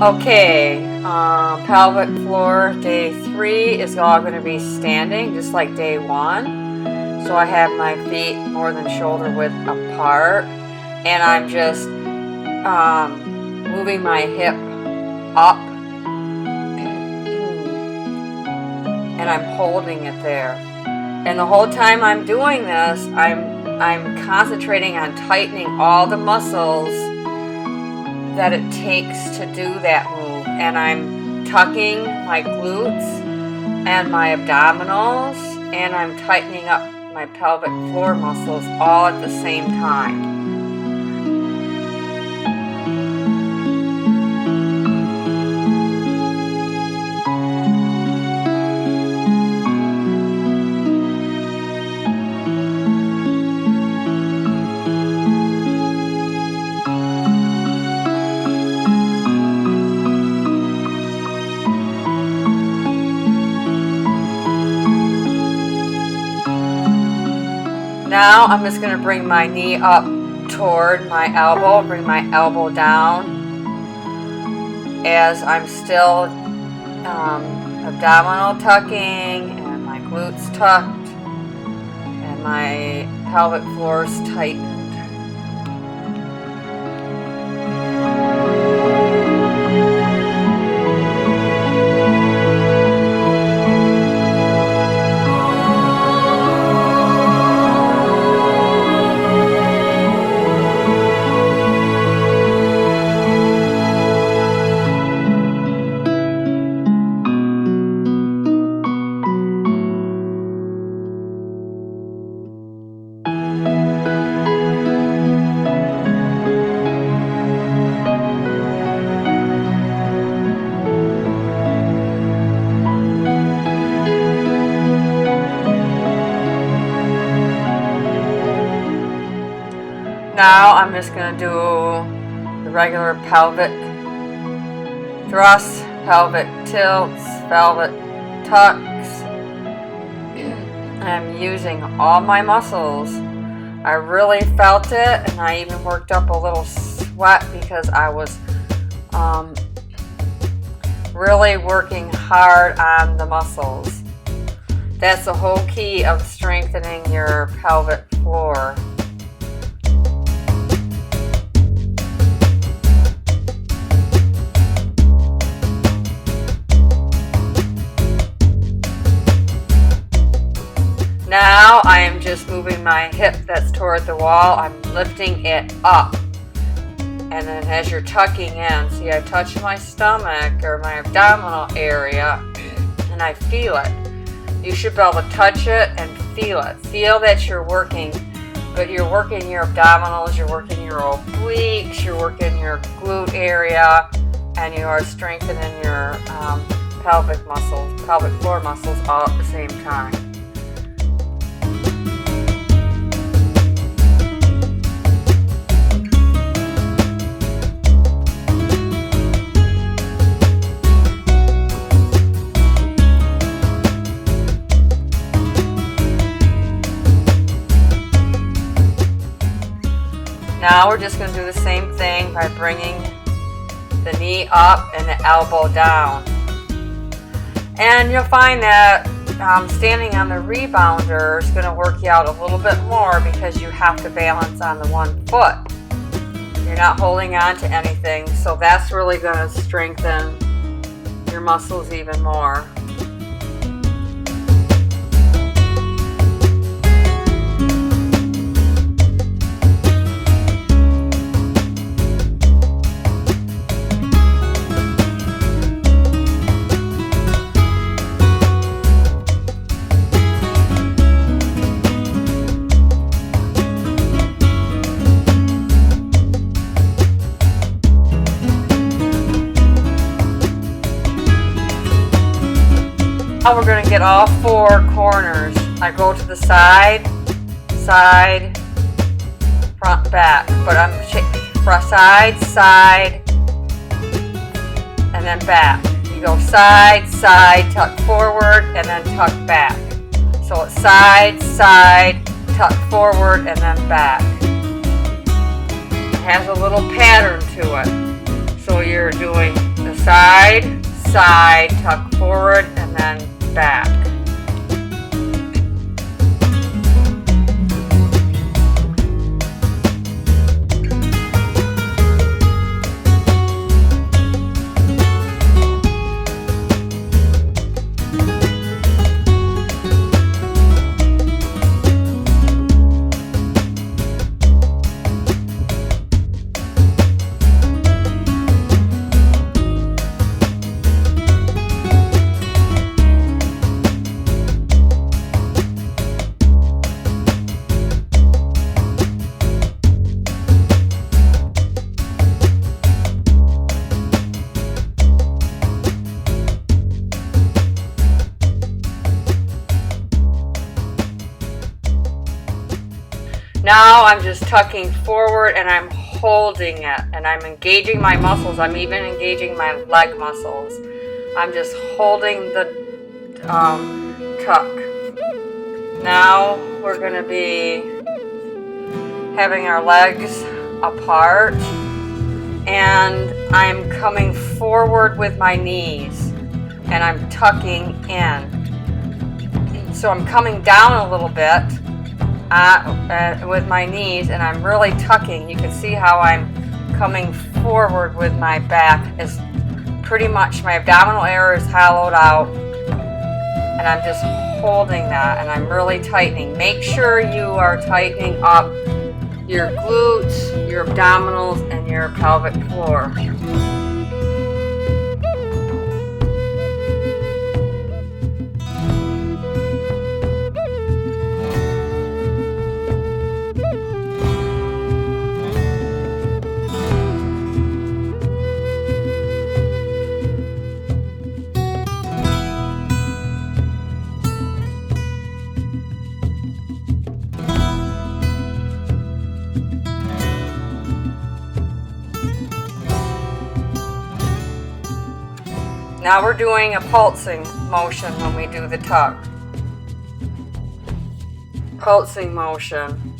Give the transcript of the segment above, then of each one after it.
Okay, pelvic floor day 3 is all going to be standing just like day 1. So I have my feet more than shoulder width apart, and I'm just moving my hip up, and I'm holding it there. And the whole time I'm doing this, I'm concentrating on tightening all the muscles that it takes to do that move, and I'm tucking my glutes and my abdominals, and I'm tightening up my pelvic floor muscles all at the same time. Now I'm just going to bring my knee up toward my elbow, bring my elbow down as I'm still abdominal tucking and my glutes tucked and my pelvic floors tightened. Now I'm just going to do the regular pelvic thrusts, pelvic tilts, pelvic tucks. I'm using all my muscles. I really felt it, and I even worked up a little sweat because I was really working hard on the muscles. That's the whole key of strengthening your pelvic floor. Now I am just moving my hip that's toward the wall. I'm lifting it up. And then as you're tucking in, see, I touch my stomach or my abdominal area and I feel it. You should be able to touch it and feel it. Feel that you're working, but you're working your abdominals, you're working your obliques, you're working your glute area, and you are strengthening your pelvic muscles, pelvic floor muscles all at the same time. Now we're just going to do the same thing by bringing the knee up and the elbow down. And you'll find that standing on the rebounder is going to work you out a little bit more because you have to balance on the one foot. You're not holding on to anything, so that's really going to strengthen your muscles even more. Now we're going to get all 4 corners. I go to the side, side, front, back. But I'm front, side, and then back. You go side, side, tuck forward, and then tuck back. So it's side, side, tuck forward, and then back. It has a little pattern to it. So you're doing to side, side, tuck forward, and then back. Now I'm just tucking forward and I'm holding it and I'm engaging my muscles. I'm even engaging my leg muscles. I'm just holding the tuck. Now we're going to be having our legs apart and I'm coming forward with my knees and I'm tucking in. So I'm coming down a little bit with my knees and I'm really tucking. You can see how I'm coming forward with my back. Is pretty much my abdominal area is hollowed out and I'm just holding that and I'm really tightening. Make sure you are tightening up your glutes, your abdominals, and your pelvic floor. Now we're doing a pulsing motion when we do the tuck. Pulsing motion.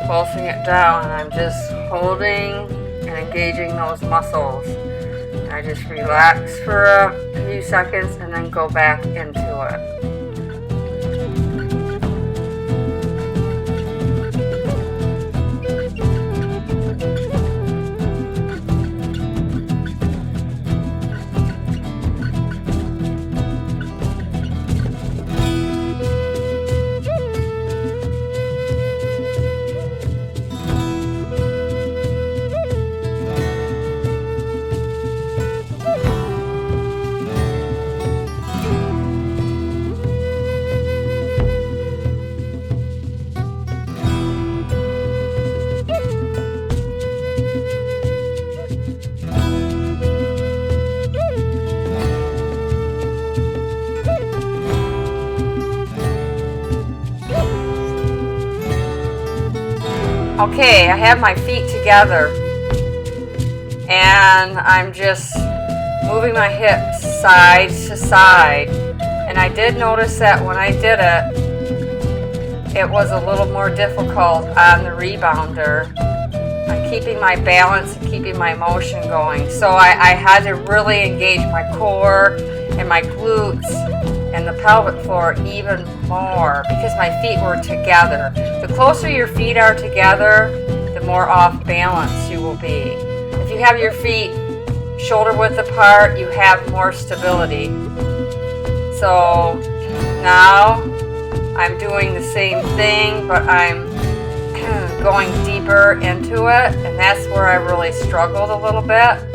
Pulsing it down and I'm just holding and engaging those muscles. And I just relax for a few seconds and then go back into it. Okay, I have my feet together and I'm just moving my hips side to side. And I did notice that when I did it, it was a little more difficult on the rebounder. I'm keeping my balance and keeping my motion going. So I had to really engage my core and my glutes and the pelvic floor even more because my feet were together. The closer your feet are together, the more off balance you will be. If you have your feet shoulder width apart, you have more stability. So now I'm doing the same thing, but I'm going deeper into it, and that's where I really struggled a little bit.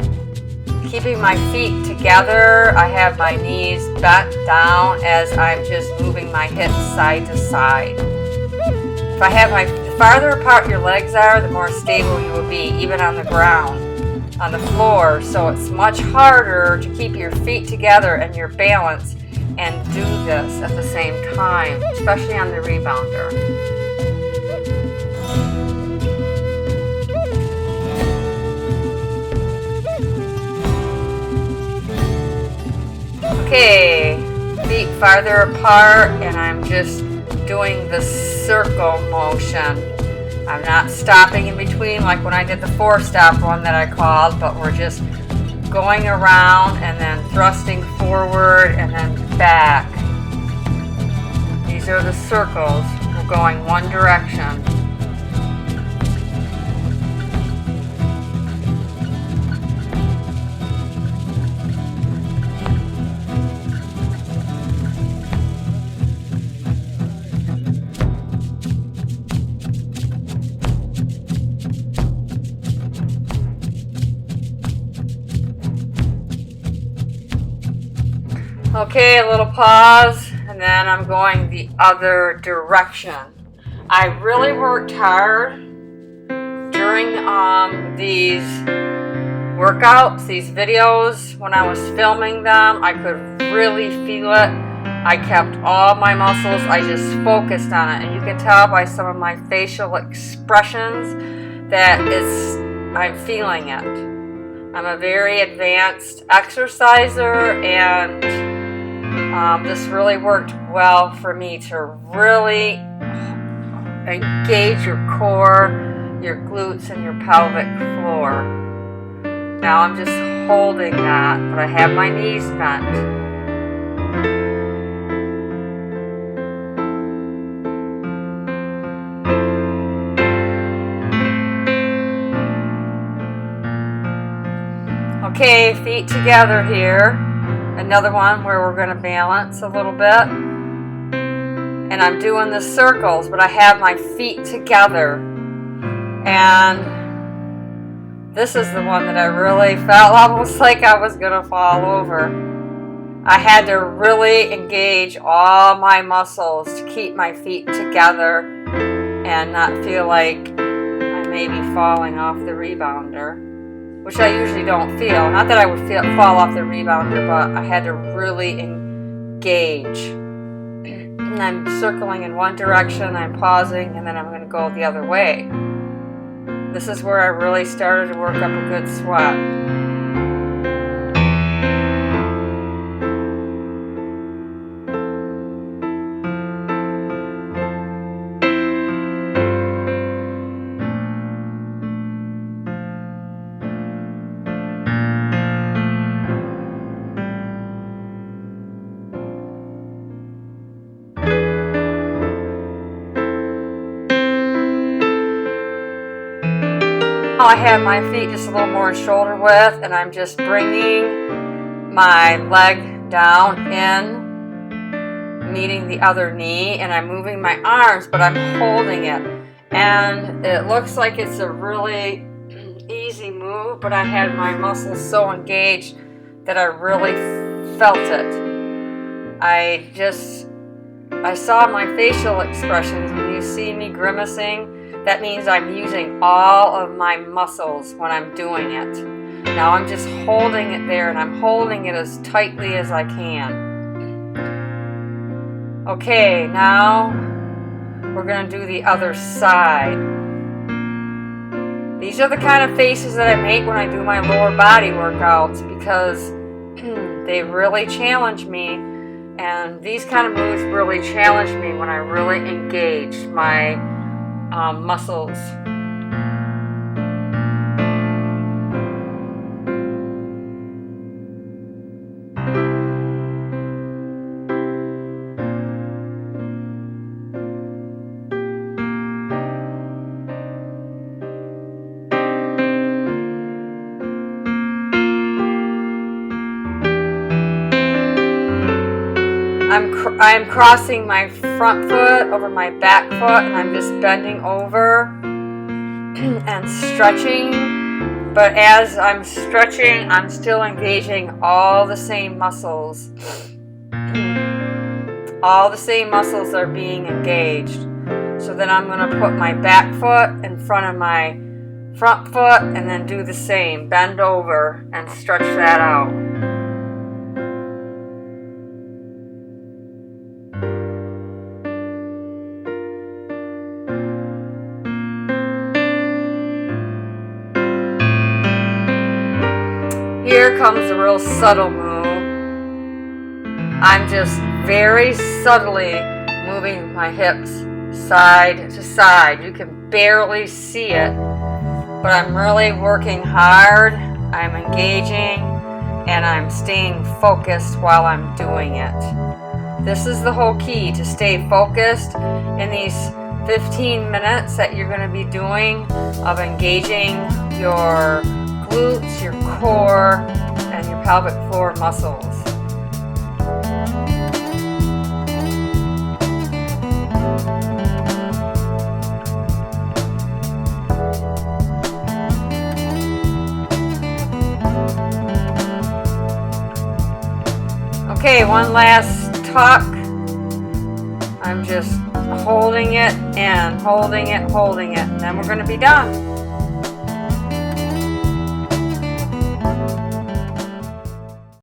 Keeping my feet together, I have my knees bent down as I'm just moving my hips side to side. If I have the farther apart your legs are, the more stable you will be, even on the ground, on the floor. So it's much harder to keep your feet together and your balance and do this at the same time, especially on the rebounder. Okay, feet farther apart, and I'm just doing the circle motion. I'm not stopping in between like when I did the 4-stop one that I called, but we're just going around and then thrusting forward and then back. These are the circles. We're going one direction. Okay, a little pause, and then I'm going the other direction. I really worked hard during these workouts, these videos. When I was filming them, I could really feel it. I kept all my muscles. I just focused on it, and you can tell by some of my facial expressions that I'm feeling it. I'm a very advanced exerciser, and this really worked well for me to really engage your core, your glutes, and your pelvic floor. Now I'm just holding that, but I have my knees bent. Okay, feet together here. Another one where we're going to balance a little bit. And I'm doing the circles, but I have my feet together. And this is the one that I really felt almost like I was going to fall over. I had to really engage all my muscles to keep my feet together and not feel like I may be falling off the rebounder, which I usually don't feel. Not that I would fall off the rebounder, but I had to really engage. And I'm circling in one direction, I'm pausing, and then I'm going to go the other way. This is where I really started to work up a good sweat. I have my feet just a little more shoulder width, and I'm just bringing my leg down in, meeting the other knee, and I'm moving my arms, but I'm holding it. And it looks like it's a really easy move, but I had my muscles so engaged that I really felt it. I saw my facial expressions. When you see me grimacing, that means I'm using all of my muscles when I'm doing it. Now I'm just holding it there, and I'm holding it as tightly as I can. Okay, now we're going to do the other side. These are the kind of faces that I make when I do my lower body workouts, because they really challenge me, and these kind of moves really challenge me when I really engage my muscles. I'm crossing my front foot over my back foot, and I'm just bending over and stretching. But as I'm stretching, I'm still engaging all the same muscles. All the same muscles are being engaged. So then I'm going to put my back foot in front of my front foot, and then do the same. Bend over and stretch that out. Here comes a real subtle move. I'm just very subtly moving my hips side to side. You can barely see it, but I'm really working hard. I'm engaging. and I'm staying focused while I'm doing it. This is the whole key, to stay focused in these 15 minutes that you're going to be doing of engaging your glutes, your core, and your pelvic floor muscles. Okay, one last tuck. I'm just holding it and holding it, and then we're going to be done.